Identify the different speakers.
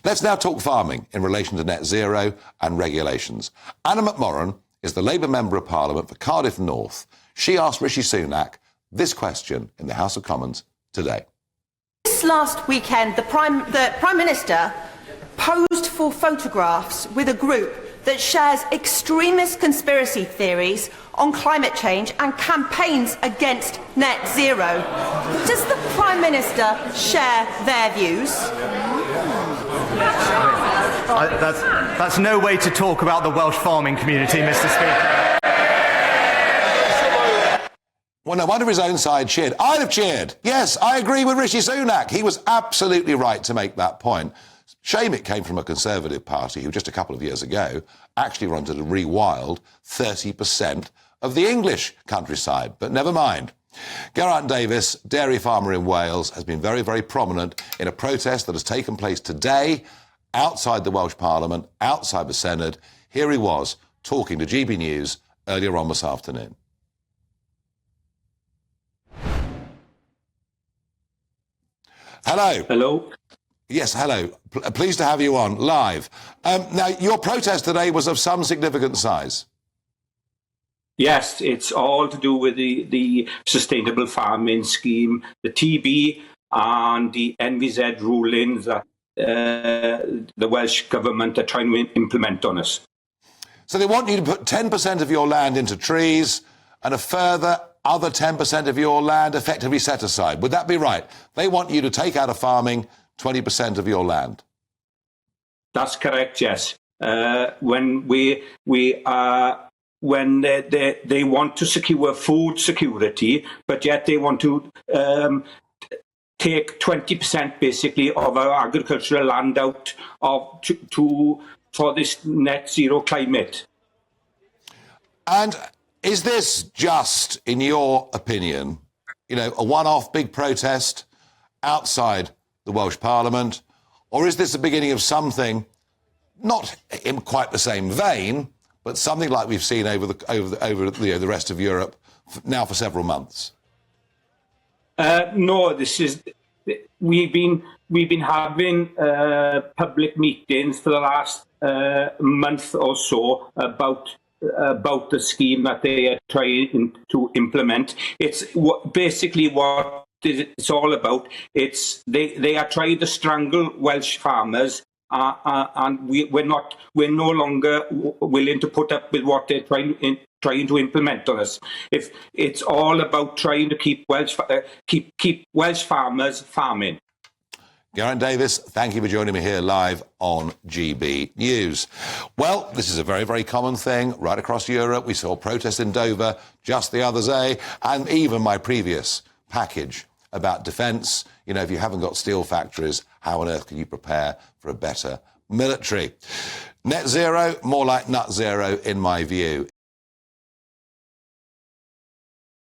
Speaker 1: Let's now talk farming in relation to net zero and regulations. Anna McMorran is the Labour Member of Parliament for Cardiff North. She asked Rishi Sunak this question in the House of Commons today.
Speaker 2: This last weekend, the Prime Minister posed for photographs with a group that shares extremist conspiracy theories on climate change and campaigns against net zero. Does the Prime Minister share their views?
Speaker 3: That's no way to talk about the Welsh farming community, Mr. Speaker.
Speaker 1: Well, no wonder his own side cheered. I'd have cheered. Yes, I agree with Rishi Sunak. He was absolutely right to make that point. Shame it came from a Conservative party who just a couple of years ago actually wanted to rewild 30% of the English countryside. But never mind. Geraint Davies, dairy farmer in Wales, has been very, very prominent in a protest that has taken place today outside the Welsh Parliament, outside the Senedd. Here he was talking to GB News earlier on this afternoon. Hello.
Speaker 4: Hello.
Speaker 1: Yes, hello. Pleased to have you on live. Now, your protest today was of some significant size.
Speaker 4: Yes, it's all to do with the Sustainable Farming Scheme, the TB and the NVZ rulings that the Welsh Government are trying to implement on us.
Speaker 1: So they want you to put 10% of your land into trees and a further other 10% of your land effectively set aside. Would that be right? They want you to take out of farming 20% of your land.
Speaker 4: That's correct, yes. When they want to secure food security, but yet they want to take 20% basically of our agricultural land out of for this net zero climate.
Speaker 1: And is this just, in your opinion, a one-off big protest outside the Welsh Parliament, or is this the beginning of something not in quite the same vein, but something like we've seen over the rest of Europe now for several months?
Speaker 4: No, this is. We've been having public meetings for the last month or so about the scheme that they are trying to implement. It's basically what it's all about. They are trying to strangle Welsh farmers, and we're no longer willing to put up with what they're trying to implement on us. If it's all about trying to keep Welsh farmers farming.
Speaker 1: Geraint Davies, thank you for joining me here live on GB News. Well, this is a very, very common thing right across Europe. We saw protests in Dover just the other day, and even my previous package about defence. If you haven't got steel factories, how on earth can you prepare for a better military? Net zero, more like nut zero, in my view.